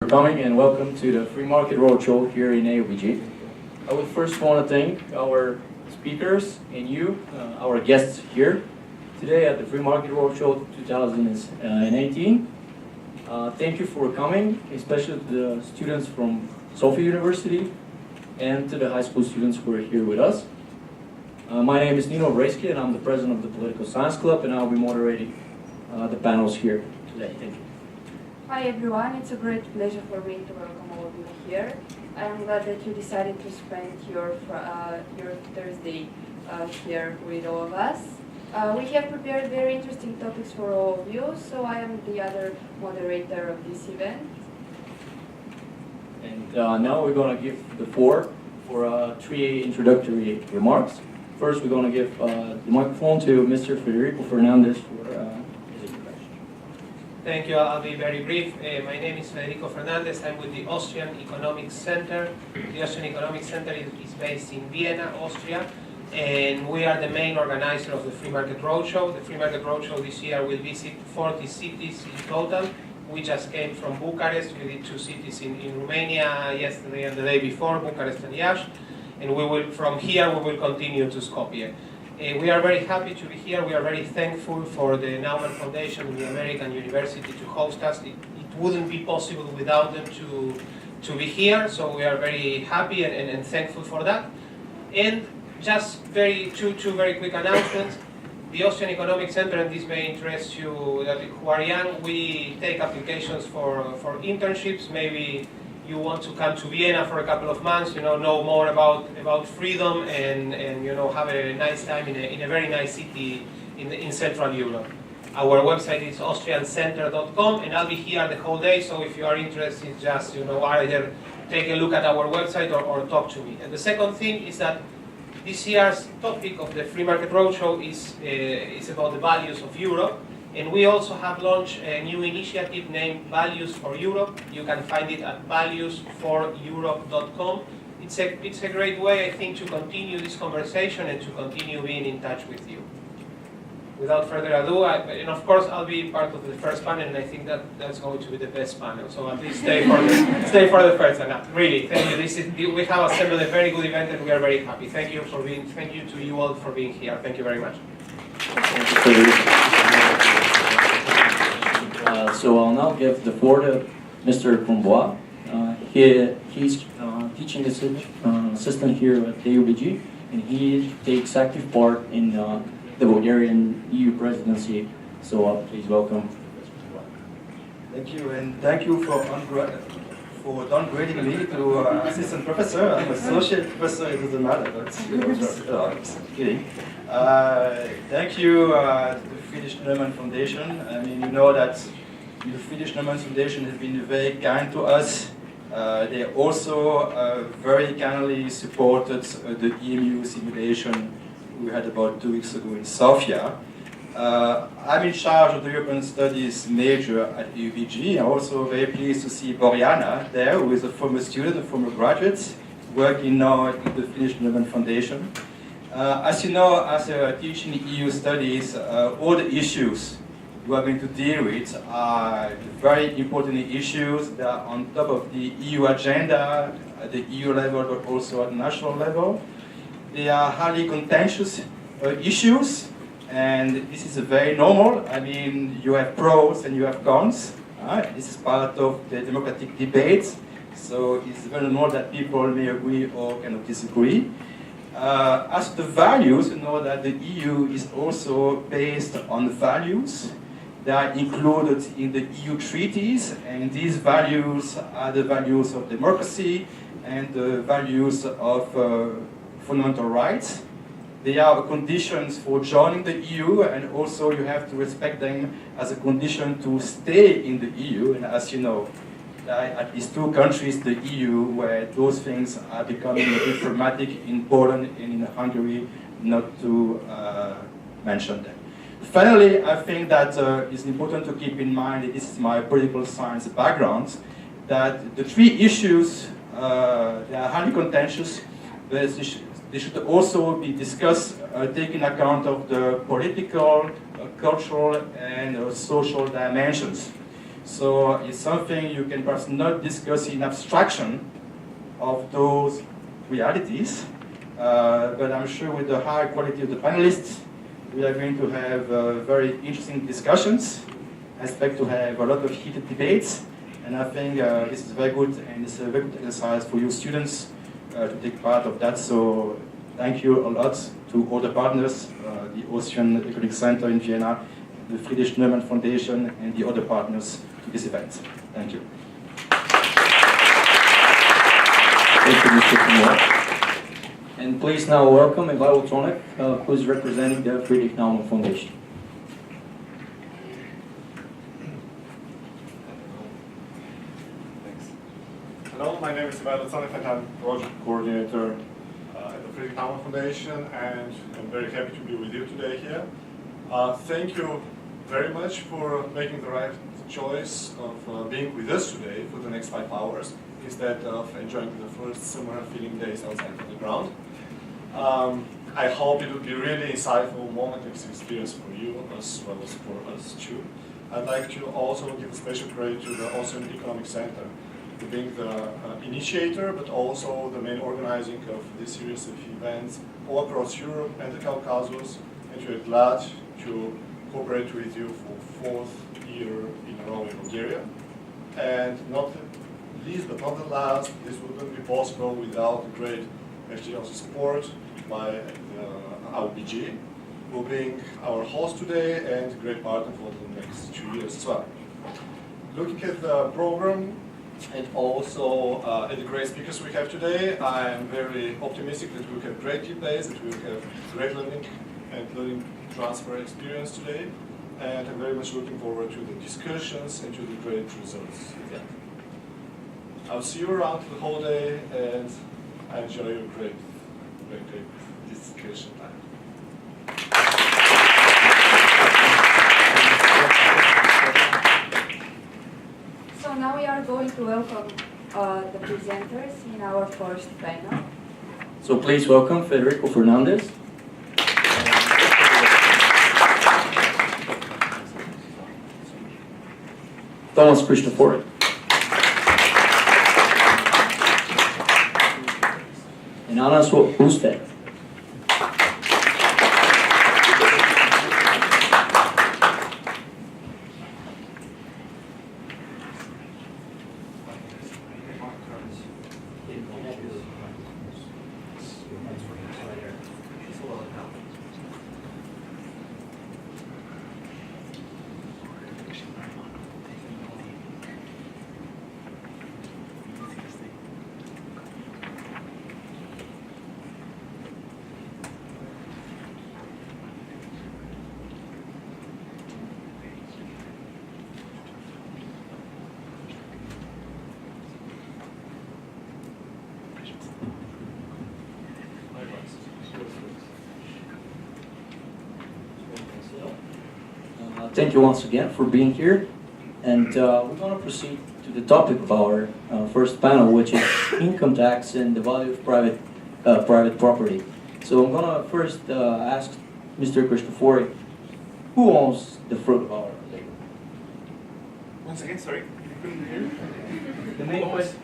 coming and welcome to the Free Market Roadshow here in AUBG. I would first want to thank our speakers and you, our guests here today at the Free Market Roadshow 2018. Thank you for coming, especially to the students from Sofia University and to the high school students who are here with us. My name is Nino Vreski and I'm the president of the Political Science Club, and I'll be moderating the panels here today. Thank you. Hi everyone, it's a great pleasure for me to welcome all of you here. I'm glad that you decided to spend your Thursday here with all of us. We have prepared very interesting topics for all of you, so I am the other moderator of this event. And now we're going to give the floor for 3 introductory remarks. First, we're going to give the microphone to Mr. Federico Fernández for his introduction. Thank you. I'll be very brief. My name is Federico Fernández. I'm with the Austrian Economics Center. The Austrian Economics Center is based in Vienna, Austria, and we are the main organizer of the Free Market Roadshow. The Free Market Roadshow this year will visit 40 cities in total. We just came from Bucharest. We did 2 cities in Romania yesterday and the day before, Bucharest and Iași. And we will, from here, we will continue to Skopje. We are very happy to be here. We are very thankful for the Naumann Foundation and the American University to host us. It wouldn't be possible without them to be here, so we are very happy and thankful for that. And just two very quick announcements. The Austrian Economics Center, and this may interest you who are young, we take applications for internships. Maybe you want to come to Vienna for a couple of months, know more about freedom and have a nice time in a very nice city in Central Europe. Our website is austriancenter.com, and I'll be here the whole day, so if you are interested, just either take a look at our website or talk to me. And the second thing is that this year's topic of the Free Market Roadshow is about the values of Europe. And we also have launched a new initiative named Values for Europe. You can find it at valuesforeurope.com. It's a great way, I think, to continue this conversation and to continue being in touch with you. Without further ado, and of course I'll be part of the first panel, and I think that's going to be the best panel. So at least stay for the first one. Really, thank you. We have assembled a very good event, and we are very happy. Thank you to you all for being here. Thank you very much. So I'll now give the floor to Mr. Combois. He's teaching assistant here at AUBG, and he takes active part in the Bulgarian EU presidency. So please welcome. Thank you, and thank you for downgrading me to assistant professor. I'm associate professor, it doesn't matter, but just kidding. Thank you to the Swedish Naumann Foundation. I mean, you know that the Swedish Naumann Foundation has been very kind to us. They also very kindly supported the EMU simulation we had about 2 weeks ago in Sofia. I'm in charge of the European Studies major at AUBG. I'm also very pleased to see Boriana there, who is a former student, a former graduate, working now at the Finnish Naumann Foundation. As you know, as teaching EU studies, all the issues we are going to deal with are very important issues that are on top of the EU agenda at the EU level, but also at the national level. They are highly contentious issues, and this is very normal. I mean, you have pros and you have cons. This is part of the democratic debate, so it's very normal that people may agree or cannot disagree. As to the values, you know that the EU is also based on values that are included in the EU treaties, and these values are the values of democracy and the values of fundamental rights. They are conditions for joining the EU, and also you have to respect them as a condition to stay in the EU. And as you know, at least 2 countries, the EU, where those things are becoming a bit problematic, in Poland and in Hungary, not to mention them. Finally, I think that it's important to keep in mind, that this is my political science background, that the 3 issues they are highly contentious, but they should also be discussed taking account of the political, cultural, and social dimensions. So it's something you can perhaps not discuss in abstraction of those realities, but I'm sure with the high quality of the panelists, we are going to have very interesting discussions. I expect to have a lot of heated debates, and I think this is very good, and it's a very good exercise for you students to take part of that. So thank you a lot to all the partners, the Austrian Economics Center in Vienna, the Friedrich Neumann Foundation, and the other partners to this event. Thank you. Thank you, Mr. Tomáš. And please now welcome Ivailo Tonek, who is representing the Friedrich Naumann Foundation. Hello, my name is Ivailo Tonek and I'm project coordinator at the Friedrich Naumann Foundation, and I'm very happy to be with you today here. Thank you very much for making the right choice of being with us today for the next 5 hours instead of enjoying the first summer feeling days outside on the ground. I hope it will be really insightful moment of experience for you as well as for us too. I'd like to also give a special credit to the Austrian Economics Center for being the initiator, but also the main organizing of this series of events all across Europe and the Caucasus, and we are glad to cooperate with you for 4th year in a row in Bulgaria. And not least but not the last, this wouldn't be possible without the great actually also support by our BG, who being our host today and great partner for the next 2 years as well. Looking at the program and also at the great speakers we have today, I am very optimistic that we will have great debates, that we will have great learning and learning transfer experience today, and I'm very much looking forward to the discussions and to the great results. Yeah. I'll see you around the whole day, and I enjoy your great discussion time. So now we are going to welcome the presenters in our first panel. So please welcome Federico Fernández. Tomáš Krištofóry. And Anders Ydstedt. Thank you once again for being here, and we're going to proceed to the topic of our first panel, which is income tax and the value of private property. So I'm going to first ask Mr. Krištofóry, who owns the fruit of our labor? Once again, sorry, I couldn't hear you.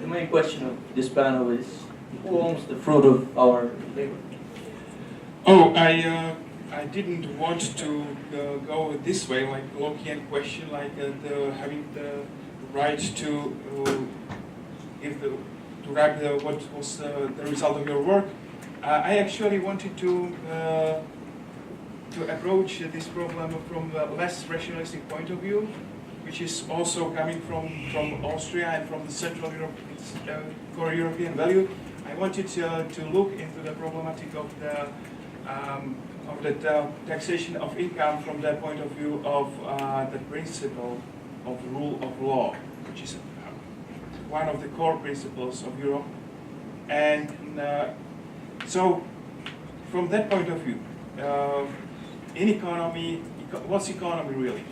The main question of this panel is, who owns the fruit of our labor? Oh, I didn't want to go this way, like Lockean question, like having the right to write what was the result of your work. I actually wanted to approach this problem from a less rationalistic point of view, which is also coming from Austria and from the Central Europe for European value. I wanted to look into the problematic of the taxation of income from the point of view of the principle of rule of law, which is one of the core principles of Europe. And so, from that point of view, in economy, what's economy really?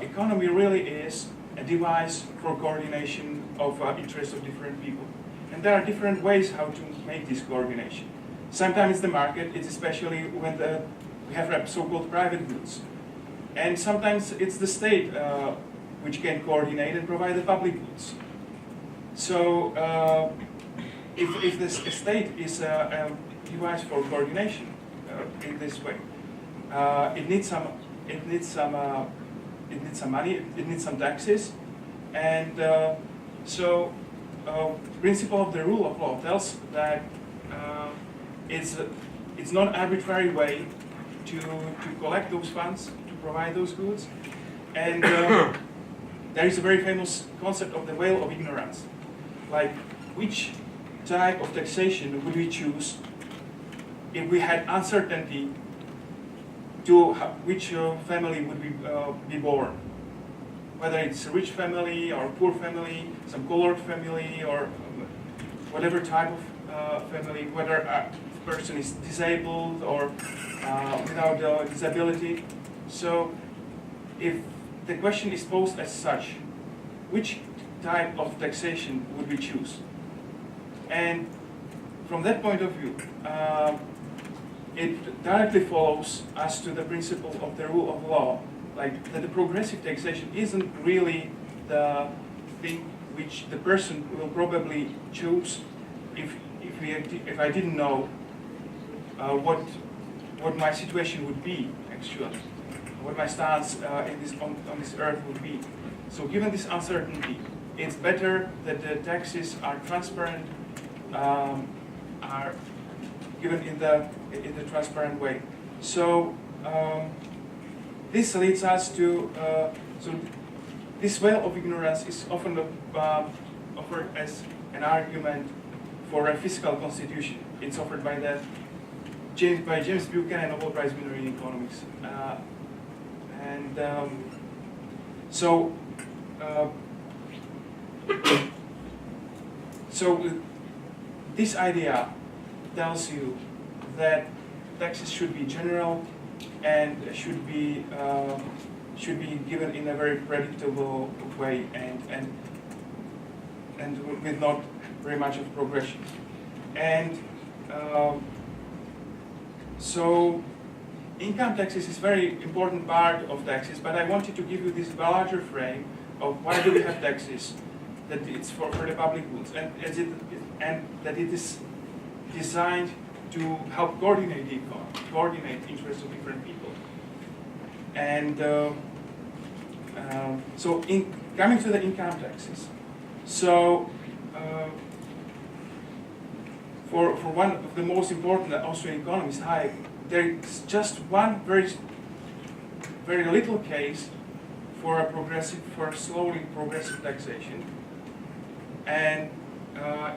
Economy really is a device for coordination of interests of different people. And there are different ways how to make this coordination. Sometimes it's the market, it's especially when we have so-called private goods. And sometimes it's the state which can coordinate and provide the public goods. So if the state is a device for coordination in this way, it needs some money, it needs some taxes, and so principle of the rule of law tells that it's not an arbitrary way to collect those funds, to provide those goods, and there is a very famous concept of the veil of ignorance, like which type of taxation would we choose if we had uncertainty to which family would be born, whether it's a rich family or a poor family, some colored family, or whatever type of family, whether a person is disabled or without a disability. So if the question is posed as such, which type of taxation would we choose? And from that point of view, it directly follows as to the principle of the rule of law, like that the progressive taxation isn't really the thing which the person will probably choose if I didn't know what my situation would be actually, what my stance on this earth would be. So given this uncertainty, it's better that the taxes are transparent, are given in the transparent way. So this leads us to so this veil of ignorance is often offered as an argument for a fiscal constitution. It's offered by James Buchanan, Nobel Prize winner in economics, so this idea tells you that taxes should be general and should be given in a very predictable way and with not very much of progression. And so income taxes is very important part of taxes, but I wanted to give you this larger frame of why do we have taxes, that it's for the public goods, and that it is designed to help coordinate the economy, coordinate the interests of different people. And so coming to the income taxes, so for one of the most important Austrian economists, Hayek, there is just one very little case for a slowly progressive taxation, and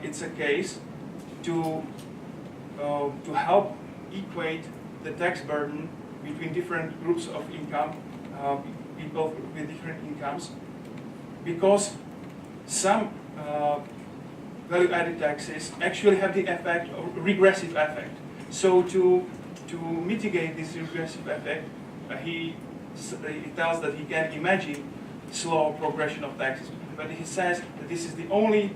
it's a case to help equate the tax burden between different groups of income, people with different incomes, because some value-added taxes actually have the effect of regressive effect. So to mitigate this regressive effect, he tells that he can imagine slow progression of taxes, but he says that this is the only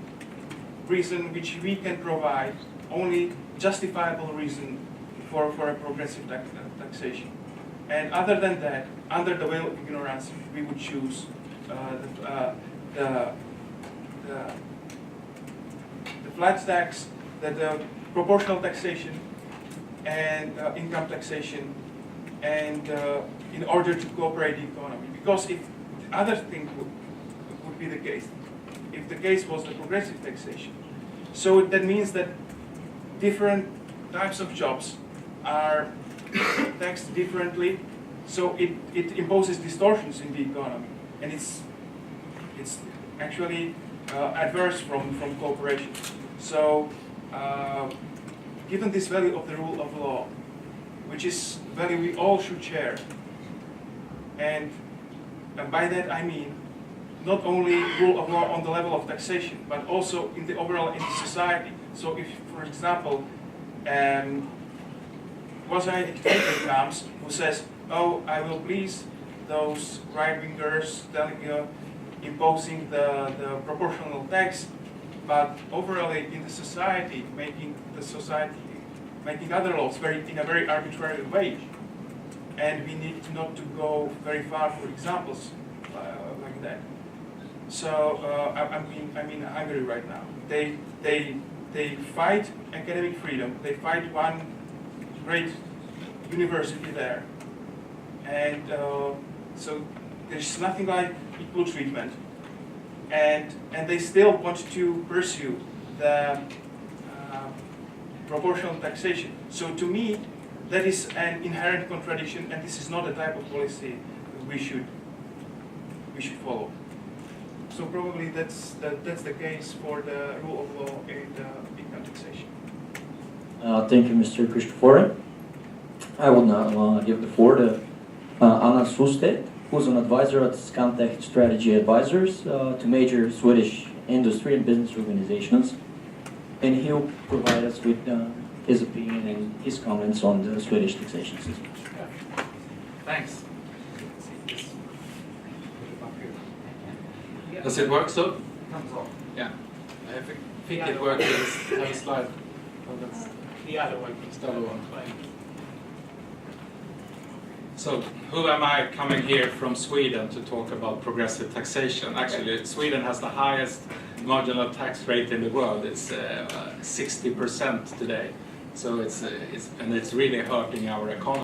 reason which we can provide, only justifiable reason for a progressive taxation. And other than that, under the veil of ignorance, we would choose the flat tax, the proportional taxation, and income taxation, and in order to cooperate the economy. Because if the other thing would be the case, if the case was the progressive taxation, so that means that different types of jobs are taxed differently, so it imposes distortions in the economy, and it's actually adverse from cooperation. So given this value of the rule of law, which is value we all should share, and by that I mean not only rule of law on the level of taxation, but also in the overall in society. So if, for example, quasi-dictator comes who says, "Oh, I will please those right-wingers imposing the proportional tax," but overall in the society making other laws in a very arbitrary way, and we need not to go very far for examples like that. So I'm in Hungary right now. They fight academic freedom. They fight one great university there, and so there's nothing like equal treatment. And they still want to pursue the proportional taxation. So to me, that is an inherent contradiction, and this is not a type of policy we should follow. So probably that's the case for the rule of law and income taxation. Thank you, Mr. Krištofóry. I will now give the floor to Anders Ydstedt, who's an advisor at Svensk Strategy Advisors to major Swedish industry and business organizations, and he'll provide us with his opinion and his comments on the Swedish taxation system. Thanks. Does it work so? Yeah. I think it works. Have a slide. Oh, that's The other one. the other one. So, who am I coming here from Sweden to talk about progressive taxation? Actually, Sweden has the highest marginal tax rate in the world. It's 60% today. So it's really hurting our economy.